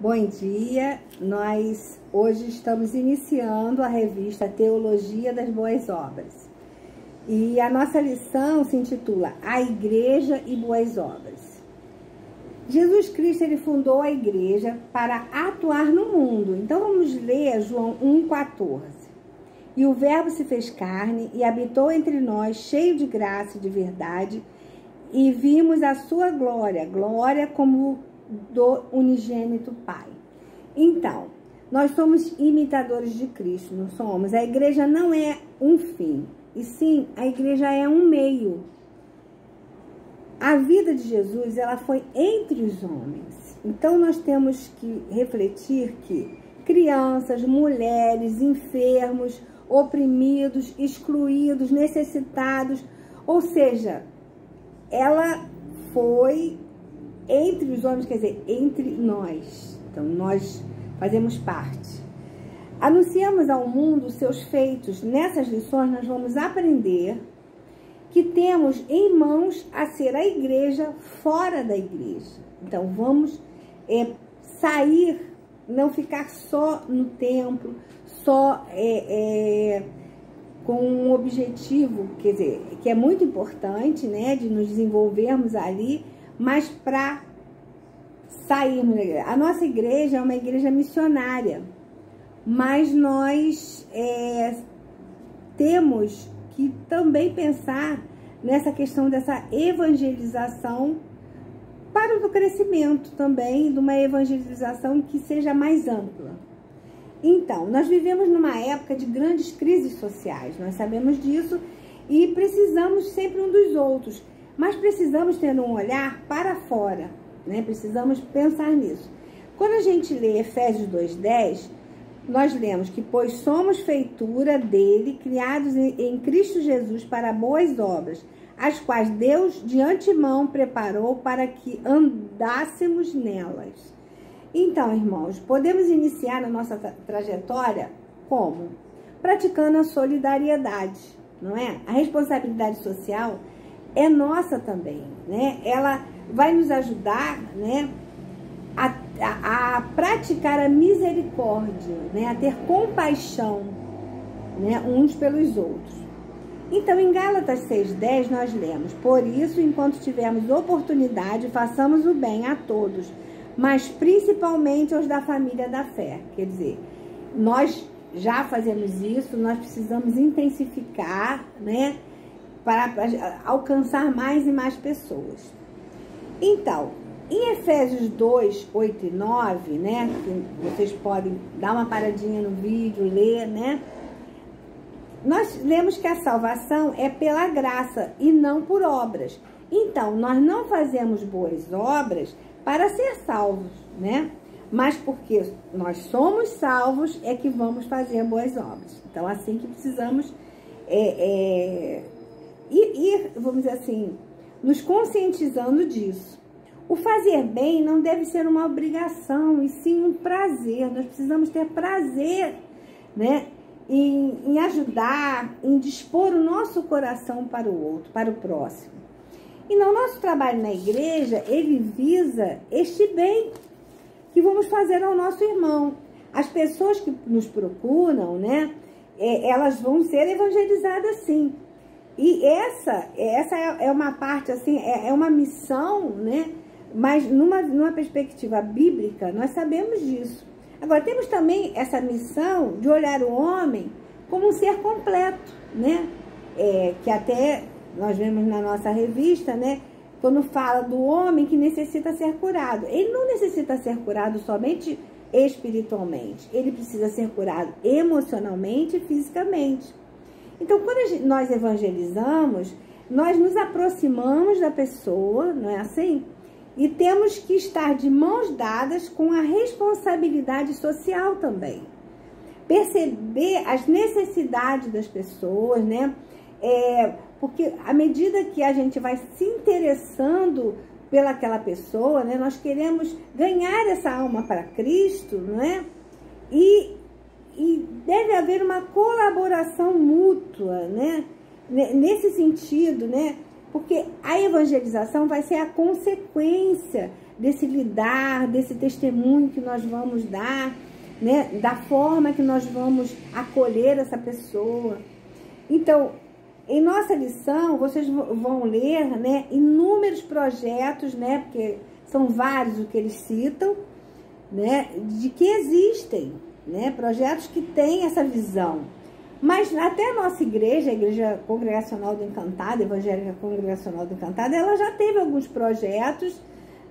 Bom dia, nós hoje estamos iniciando a revista Teologia das Boas Obras. E a nossa lição se intitula A Igreja e Boas Obras. Jesus Cristo, ele fundou a igreja para atuar no mundo. Então vamos ler João 1,14. E o Verbo se fez carne e habitou entre nós, cheio de graça e de verdade, e vimos a sua glória, glória como do unigênito Pai. Então, nós somos imitadores de Cristo, não somos? A igreja não é um fim, e sim, a igreja é um meio. A vida de Jesus, ela foi entre os homens. Então, nós temos que refletir que crianças, mulheres, enfermos, oprimidos, excluídos, necessitados, ou seja, ela foi entre os homens, quer dizer, entre nós. Então, nós fazemos parte. Anunciamos ao mundo os seus feitos. Nessas lições, nós vamos aprender que temos em mãos a ser a igreja fora da igreja. Então, vamos sair, não ficar só no templo, só com um objetivo, quer dizer, que é muito importante, né, de nos desenvolvermos ali, mas para sairmos da igreja. A nossa igreja é uma igreja missionária, mas nós temos que também pensar nessa questão dessa evangelização para o crescimento também, de uma evangelização que seja mais ampla. Então, nós vivemos numa época de grandes crises sociais, nós sabemos disso e precisamos sempre um dos outros. Mas precisamos ter um olhar para fora, né? Precisamos pensar nisso. Quando a gente lê Efésios 2,10, nós lemos que, pois somos feitura dele, criados em Cristo Jesus para boas obras, as quais Deus de antemão preparou para que andássemos nelas. Então, irmãos, podemos iniciar a nossa trajetória como? Praticando a solidariedade, não é? A responsabilidade social é nossa também, né? Ela vai nos ajudar, né, a praticar a misericórdia, né, a ter compaixão, né, uns pelos outros. Então, em Gálatas 6,10, nós lemos: por isso, enquanto tivermos oportunidade, façamos o bem a todos, mas principalmente aos da família da fé. Quer dizer, nós já fazemos isso, nós precisamos intensificar, né, para alcançar mais e mais pessoas. Então, em Efésios 2, 8 e 9, né, que vocês podem dar uma paradinha no vídeo, ler, né, nós lemos que a salvação é pela graça e não por obras. Então, nós não fazemos boas obras para ser salvos, né, mas porque nós somos salvos é que vamos fazer boas obras. Então, assim que precisamos ir, vamos dizer assim, nos conscientizando disso. O fazer bem não deve ser uma obrigação, e sim um prazer. Nós precisamos ter prazer, né, em ajudar, em dispor o nosso coração para o outro, para o próximo. E no nosso trabalho na igreja, ele visa este bem que vamos fazer ao nosso irmão. As pessoas que nos procuram, né, elas vão ser evangelizadas sim. E essa é uma parte, assim, é uma missão, né? Mas numa perspectiva bíblica, nós sabemos disso. Agora, temos também essa missão de olhar o homem como um ser completo, né? Que até nós vemos na nossa revista, né? Quando fala do homem que necessita ser curado. Ele não necessita ser curado somente espiritualmente. Ele precisa ser curado emocionalmente e fisicamente. Então, quando nós evangelizamos, nós nos aproximamos da pessoa, não é assim? E temos que estar de mãos dadas com a responsabilidade social também. Perceber as necessidades das pessoas, né? Porque à medida que a gente vai se interessando pelaquela pessoa, né? Nós queremos ganhar essa alma para Cristo, não é? E deve haver uma colaboração mútua, né? Nesse sentido, né? Porque a evangelização vai ser a consequência desse lidar, desse testemunho que nós vamos dar, né? Da forma que nós vamos acolher essa pessoa. Então, em nossa lição, vocês vão ler, né, inúmeros projetos, né, porque são vários o que eles citam, né, de que existem, né, projetos que têm essa visão. Mas até a nossa igreja, a Igreja Congregacional do Encantado, Evangélica Congregacional do Encantado, ela já teve alguns projetos,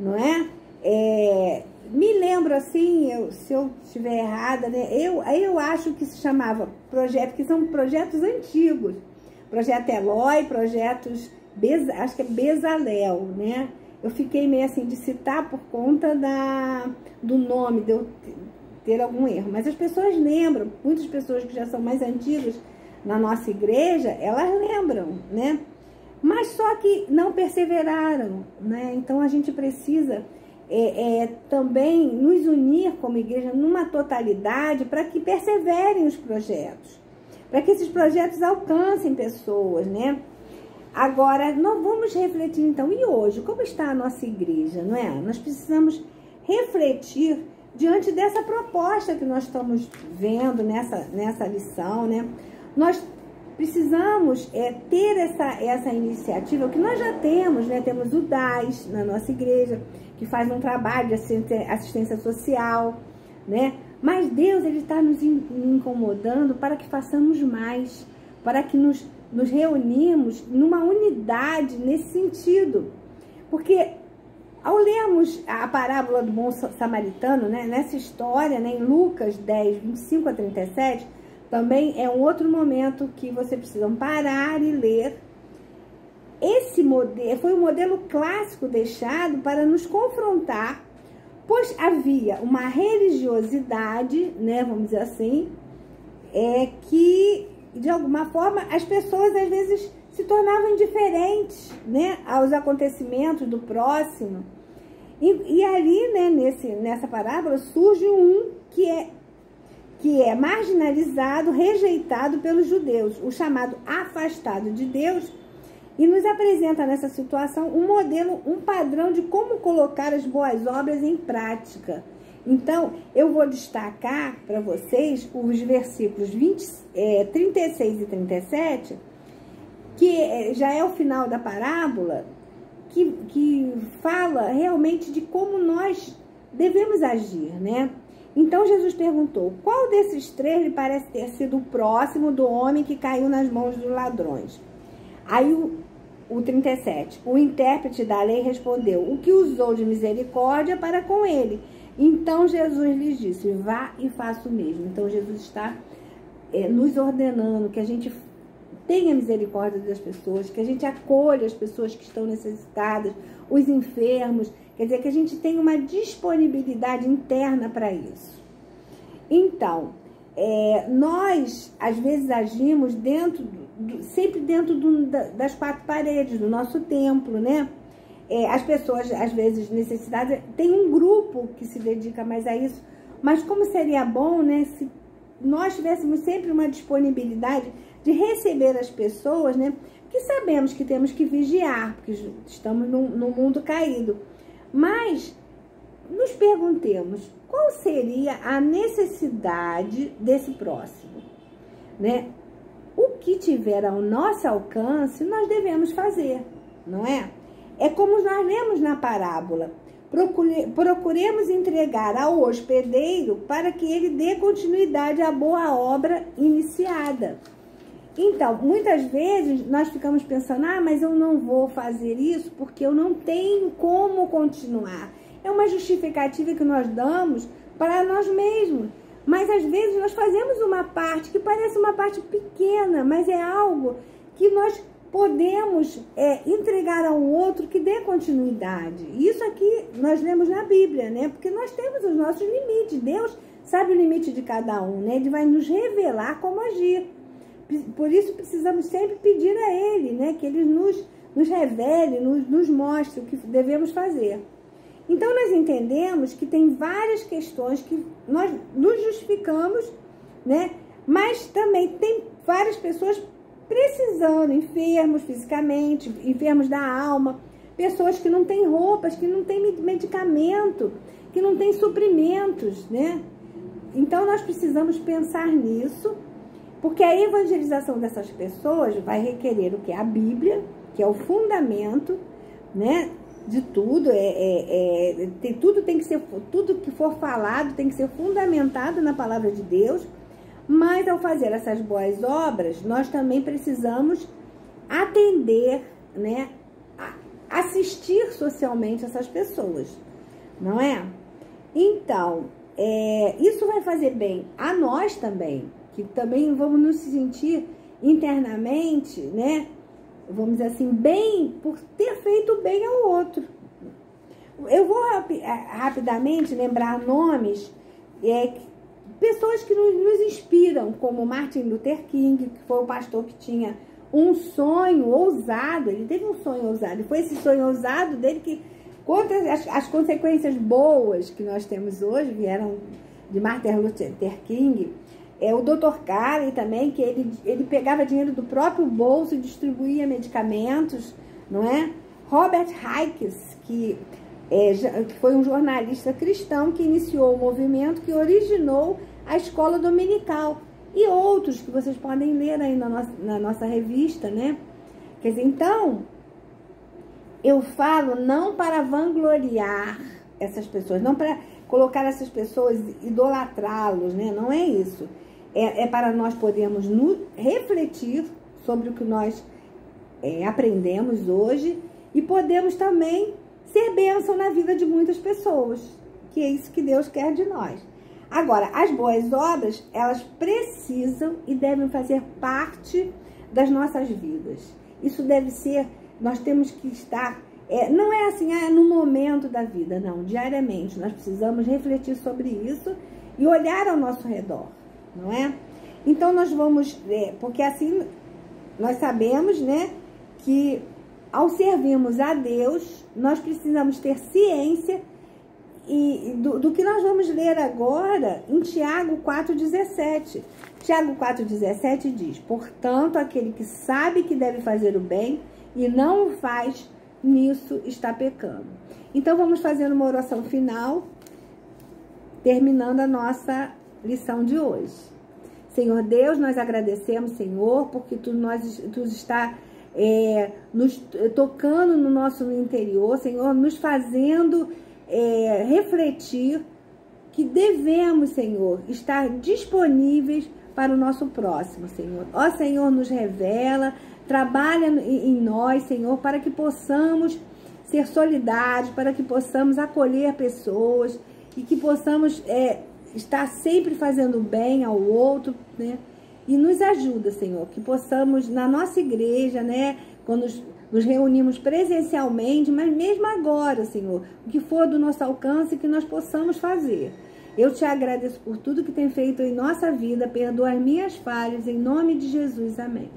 não é? Me lembro assim, se eu estiver errada, né, eu acho que se chamava projeto, que são projetos antigos. Projeto Eloi, projetos, acho que é Bezalel, né? Eu fiquei meio assim de citar por conta do nome, de eu ter algum erro. Mas as pessoas lembram, muitas pessoas que já são mais antigas na nossa igreja, elas lembram, né? Mas só que não perseveraram, né? Então a gente precisa também nos unir como igreja numa totalidade para que perseverem os projetos, para que esses projetos alcancem pessoas, né? Agora, nós vamos refletir então, e hoje, como está a nossa igreja, não é? Nós precisamos refletir diante dessa proposta que nós estamos vendo nessa lição, né? Nós precisamos ter essa iniciativa, que nós já temos, né? Temos o DAS na nossa igreja, que faz um trabalho de assistência social, né? Mas Deus, Ele está nos incomodando para que façamos mais, para que nos reunimos numa unidade nesse sentido. Porque ao lermos a parábola do bom samaritano, né, nessa história, né, em Lucas 10, 25 a 37, também é um outro momento que vocês precisam parar e ler. Esse modelo foi um modelo clássico deixado para nos confrontar, pois havia uma religiosidade, né, vamos dizer assim, que de alguma forma as pessoas às vezes se tornavam indiferentes, né, aos acontecimentos do próximo. E ali, né, nessa parábola, surge um que é marginalizado, rejeitado pelos judeus, o chamado afastado de Deus, e nos apresenta nessa situação um modelo, um padrão de como colocar as boas obras em prática. Então, eu vou destacar para vocês os versículos 36 e 37, que já é o final da parábola, que fala realmente de como nós devemos agir, né? Então, Jesus perguntou, qual desses três lhe parece ter sido o próximo do homem que caiu nas mãos dos ladrões? Aí o 37, o intérprete da lei respondeu, o que usou de misericórdia para com ele. Então Jesus lhes disse, vá e faça o mesmo. Então Jesus está nos ordenando que a gente tenha misericórdia das pessoas, que a gente acolha as pessoas que estão necessitadas, os enfermos, quer dizer, que a gente tenha uma disponibilidade interna para isso. Então, nós às vezes agimos sempre dentro das quatro paredes do nosso templo, né? As pessoas, às vezes, necessitadas, tem um grupo que se dedica mais a isso, mas como seria bom, né, se nós tivéssemos sempre uma disponibilidade de receber as pessoas, né, que sabemos que temos que vigiar, porque estamos num mundo caído, mas nos perguntemos, qual seria a necessidade desse próximo, né? O que tiver ao nosso alcance, nós devemos fazer, não é? É como nós lemos na parábola. Procuremos entregar ao hospedeiro para que ele dê continuidade à boa obra iniciada. Então, muitas vezes nós ficamos pensando, mas eu não vou fazer isso porque eu não tenho como continuar. É uma justificativa que nós damos para nós mesmos. Mas às vezes nós fazemos uma parte que parece uma parte pequena, mas é algo que nós podemos entregar ao outro que dê continuidade. Isso aqui nós lemos na Bíblia, né? Porque nós temos os nossos limites. Deus sabe o limite de cada um, né? Ele vai nos revelar como agir. Por isso precisamos sempre pedir a Ele, né? Que Ele nos revele, nos mostre o que devemos fazer. Então nós entendemos que tem várias questões que nós nos justificamos, né? Mas também tem várias pessoas precisando, enfermos fisicamente, enfermos da alma, pessoas que não têm roupas, que não têm medicamento, que não têm suprimentos, né? Então, nós precisamos pensar nisso, porque a evangelização dessas pessoas vai requerer o que? A Bíblia, que é o fundamento, né, de tudo. Tudo que for falado tem que ser fundamentado na palavra de Deus. Mas, ao fazer essas boas obras, nós também precisamos atender, né, assistir socialmente essas pessoas, não é? Então, isso vai fazer bem a nós também, que também vamos nos sentir internamente, né, vamos dizer assim, bem por ter feito bem ao outro. Eu vou rapidamente lembrar nomes, pessoas que nos inspiram, como Martin Luther King, que foi o pastor que tinha um sonho ousado. Ele teve um sonho ousado, e foi esse sonho ousado dele que, contra as consequências boas que nós temos hoje, vieram de Martin Luther King. O Dr. Carey também, que ele pegava dinheiro do próprio bolso e distribuía medicamentos, não é? Robert Hikes, que foi um jornalista cristão que iniciou o movimento que originou a escola dominical. E outros que vocês podem ler aí na nossa revista, né? Quer dizer, então, eu falo não para vangloriar essas pessoas, não para colocar essas pessoas, idolatrá-los, né? Não é isso. É para nós podermos refletir sobre o que nós aprendemos hoje e podemos também ser bênção na vida de muitas pessoas, que é isso que Deus quer de nós. Agora, as boas obras, elas precisam e devem fazer parte das nossas vidas. Isso deve ser, nós temos que estar, não é assim, no momento da vida, não, diariamente. Nós precisamos refletir sobre isso e olhar ao nosso redor, não é? Então, nós vamos, porque assim, nós sabemos, né, que ao servirmos a Deus, nós precisamos ter ciência do que nós vamos ler agora em Tiago 4,17. Tiago 4,17 diz: portanto, aquele que sabe que deve fazer o bem e não o faz, nisso está pecando. Então, vamos fazer uma oração final, terminando a nossa lição de hoje. Senhor Deus, nós agradecemos, Senhor, porque Tu está nos tocando no nosso interior, Senhor, nos fazendo refletir que devemos, Senhor, estar disponíveis para o nosso próximo, Senhor. Ó Senhor, nos revela, trabalha em nós, Senhor, para que possamos ser solidários, para que possamos acolher pessoas e que possamos estar sempre fazendo bem ao outro, né? E nos ajuda, Senhor, que possamos, na nossa igreja, né, quando nos reunimos presencialmente, mas mesmo agora, Senhor, o que for do nosso alcance, que nós possamos fazer. Eu te agradeço por tudo que tem feito em nossa vida, perdoa as minhas falhas, em nome de Jesus, amém.